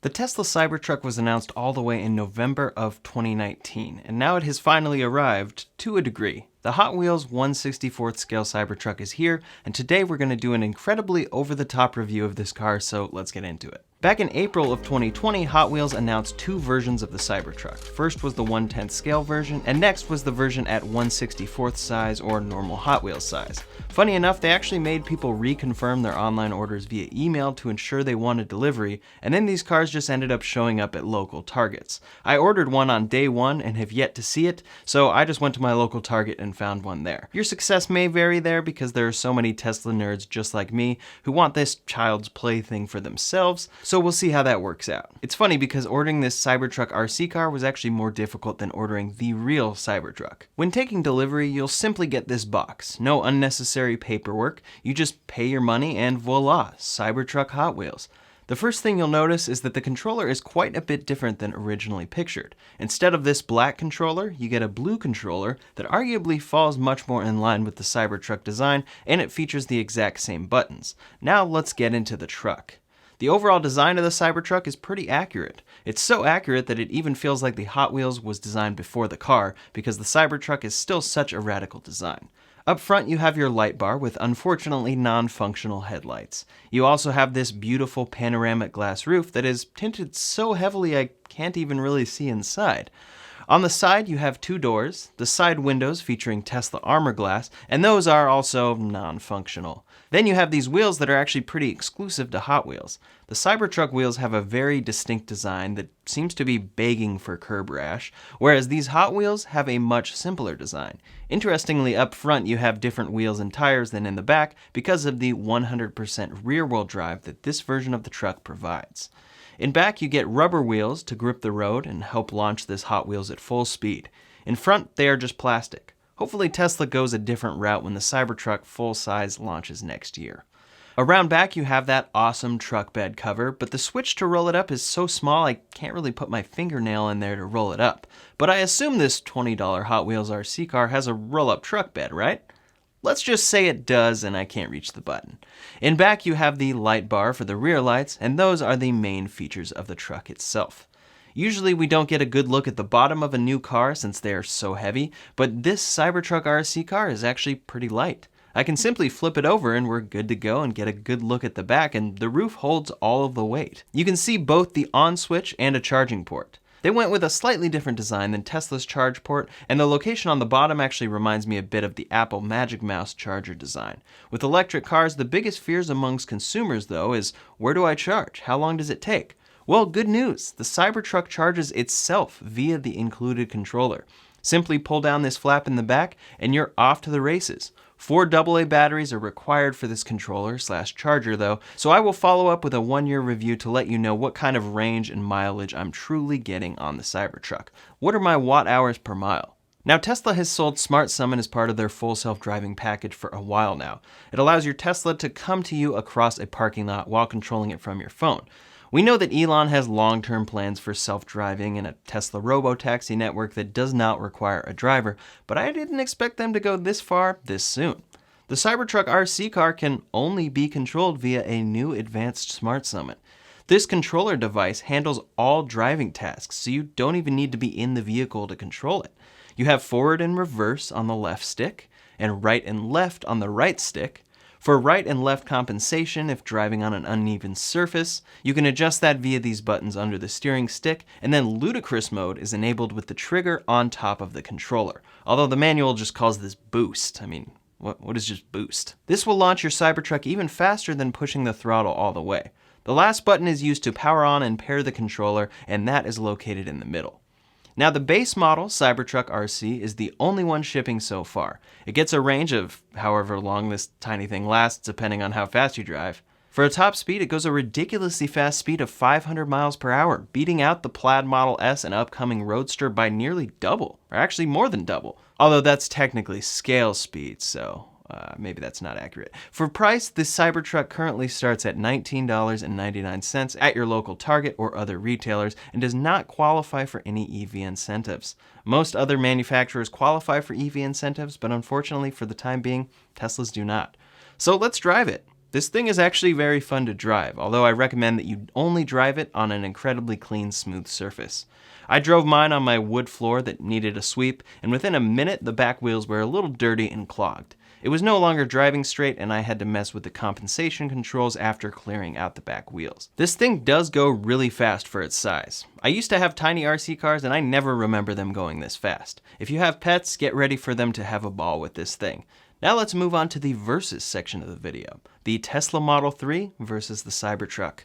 The Tesla Cybertruck was announced all the way in November of 2019, and now it has finally arrived to a degree. The Hot Wheels 1/64th scale Cybertruck is here, and today we're going to do an incredibly over-the-top review of this car, so let's get into it. Back in April of 2020, Hot Wheels announced two versions of the Cybertruck. First was the 1/10 scale version, and next was the version at 1/64th size or normal Hot Wheels size. Funny enough, they actually made people reconfirm their online orders via email to ensure they wanted delivery, and then these cars just ended up showing up at local Targets. I ordered one on day one and have yet to see it, so I just went to my local Target and found one there. Your success may vary there because there are so many Tesla nerds just like me who want this child's play thing for themselves, so we'll see how that works out. It's funny because ordering this Cybertruck RC car was actually more difficult than ordering the real Cybertruck. When taking delivery, you'll simply get this box. No unnecessary paperwork, you just pay your money and voila, Cybertruck Hot Wheels. The first thing you'll notice is that the controller is quite a bit different than originally pictured. Instead of this black controller, you get a blue controller that arguably falls much more in line with the Cybertruck design, and it features the exact same buttons. Now let's get into the truck. The overall design of the Cybertruck is pretty accurate. It's so accurate that it even feels like the Hot Wheels was designed before the car, because the Cybertruck is still such a radical design. Up front, you have your light bar with unfortunately non-functional headlights. You also have this beautiful panoramic glass roof that is tinted so heavily I can't even really see inside. On the side, you have two doors, the side windows featuring Tesla armor glass, and those are also non-functional. Then you have these wheels that are actually pretty exclusive to Hot Wheels. The Cybertruck wheels have a very distinct design that seems to be begging for curb rash, whereas these Hot Wheels have a much simpler design. Interestingly, up front you have different wheels and tires than in the back because of the 100% rear-wheel drive that this version of the truck provides. In back, you get rubber wheels to grip the road and help launch this Hot Wheels at full speed. In front, they are just plastic. Hopefully Tesla goes a different route when the Cybertruck full-size launches next year. Around back, you have that awesome truck bed cover, but the switch to roll it up is so small I can't really put my fingernail in there to roll it up. But I assume this $20 Hot Wheels RC car has a roll-up truck bed, right? Let's just say it does and I can't reach the button. In back, you have the light bar for the rear lights, and those are the main features of the truck itself. Usually we don't get a good look at the bottom of a new car since they are so heavy, but this Cybertruck RC car is actually pretty light. I can simply flip it over and we're good to go and get a good look at the back, and the roof holds all of the weight. You can see both the on switch and a charging port. They went with a slightly different design than Tesla's charge port, and the location on the bottom actually reminds me a bit of the Apple Magic Mouse charger design. With electric cars, the biggest fears amongst consumers though is, where do I charge? How long does it take? Well, good news, the Cybertruck charges itself via the included controller. Simply pull down this flap in the back and you're off to the races. 4 AA batteries are required for this controller/charger though, so I will follow up with a 1-year review to let you know what kind of range and mileage I'm truly getting on the Cybertruck. What are my watt hours per mile? Now, Tesla has sold Smart Summon as part of their full self-driving package for a while now. It allows your Tesla to come to you across a parking lot while controlling it from your phone. We know that Elon has long-term plans for self-driving and a Tesla robo-taxi network that does not require a driver, but I didn't expect them to go this far this soon. The Cybertruck RC car can only be controlled via a new advanced Smart Summon. This controller device handles all driving tasks, so you don't even need to be in the vehicle to control it. You have forward and reverse on the left stick, and right and left on the right stick. For right and left compensation if driving on an uneven surface, you can adjust that via these buttons under the steering stick, and then ludicrous mode is enabled with the trigger on top of the controller. Although the manual just calls this boost. I mean, what is just boost? This will launch your Cybertruck even faster than pushing the throttle all the way. The last button is used to power on and pair the controller, and that is located in the middle. Now, the base model, Cybertruck RC, is the only one shipping so far. It gets a range of however long this tiny thing lasts, depending on how fast you drive. For a top speed, it goes a ridiculously fast speed of 500 miles per hour, beating out the Plaid Model S and upcoming Roadster by nearly double, or actually more than double. Although that's technically scale speed, so maybe that's not accurate. For price, this Cybertruck currently starts at $19.99 at your local Target or other retailers and does not qualify for any EV incentives. Most other manufacturers qualify for EV incentives, but unfortunately for the time being, Teslas do not. So let's drive it. This thing is actually very fun to drive, although I recommend that you only drive it on an incredibly clean, smooth surface. I drove mine on my wood floor that needed a sweep, and within a minute the back wheels were a little dirty and clogged. It was no longer driving straight, and I had to mess with the compensation controls after clearing out the back wheels. This thing does go really fast for its size. I used to have tiny RC cars and I never remember them going this fast. If you have pets, get ready for them to have a ball with this thing. Now let's move on to the versus section of the video. The Tesla Model 3 versus the Cybertruck.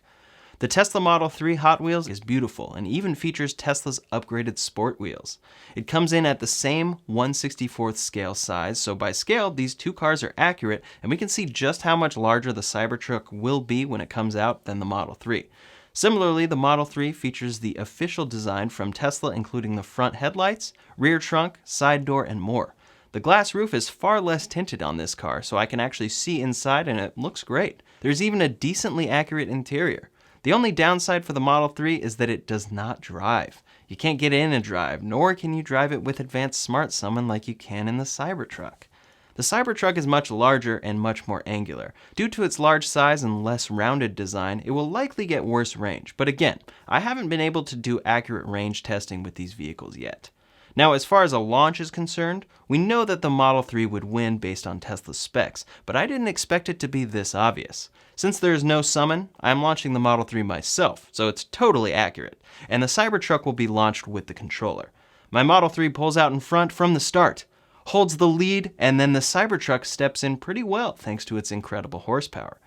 The Tesla Model 3 Hot Wheels is beautiful and even features Tesla's upgraded sport wheels. It comes in at the same 1/64th scale size, so by scale, these two cars are accurate, and we can see just how much larger the Cybertruck will be when it comes out than the Model 3. Similarly, the Model 3 features the official design from Tesla, including the front headlights, rear trunk, side door, and more. The glass roof is far less tinted on this car, so I can actually see inside and it looks great. There's even a decently accurate interior. The only downside for the Model 3 is that it does not drive. You can't get in and drive, nor can you drive it with advanced smart summon like you can in the Cybertruck. The Cybertruck is much larger and much more angular. Due to its large size and less rounded design, it will likely get worse range, but again, I haven't been able to do accurate range testing with these vehicles yet. Now, as far as a launch is concerned, we know that the Model 3 would win based on Tesla's specs, but I didn't expect it to be this obvious. Since there is no summon, I'm launching the Model 3 myself, so it's totally accurate, and the Cybertruck will be launched with the controller. My Model 3 pulls out in front from the start, holds the lead, and then the Cybertruck steps in pretty well thanks to its incredible horsepower.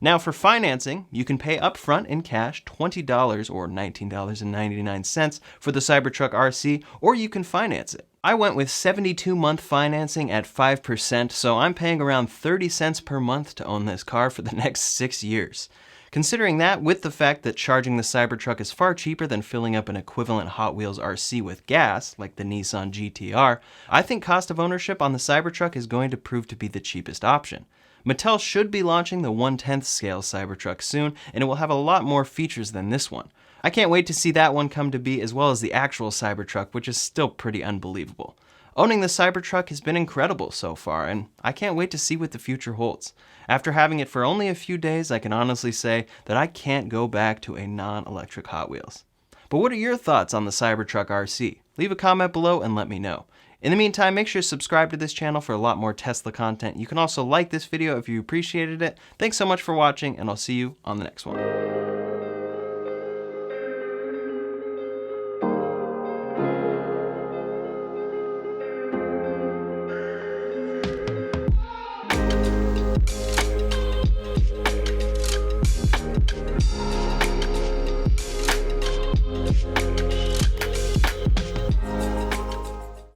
Now for financing, you can pay upfront in cash $20 or $19.99 for the Cybertruck RC, or you can finance it. I went with 72-month financing at 5%, so I'm paying around 30 cents per month to own this car for the next 6 years. Considering that, with the fact that charging the Cybertruck is far cheaper than filling up an equivalent Hot Wheels RC with gas, like the Nissan GT-R, I think cost of ownership on the Cybertruck is going to prove to be the cheapest option. Mattel should be launching the 1/10th scale Cybertruck soon, and it will have a lot more features than this one. I can't wait to see that one come to be, as well as the actual Cybertruck, which is still pretty unbelievable. Owning the Cybertruck has been incredible so far, and I can't wait to see what the future holds. After having it for only a few days, I can honestly say that I can't go back to a non-electric Hot Wheels. But what are your thoughts on the Cybertruck RC? Leave a comment below and let me know. In the meantime, make sure to subscribe to this channel for a lot more Tesla content. You can also like this video if you appreciated it. Thanks so much for watching, and I'll see you on the next one.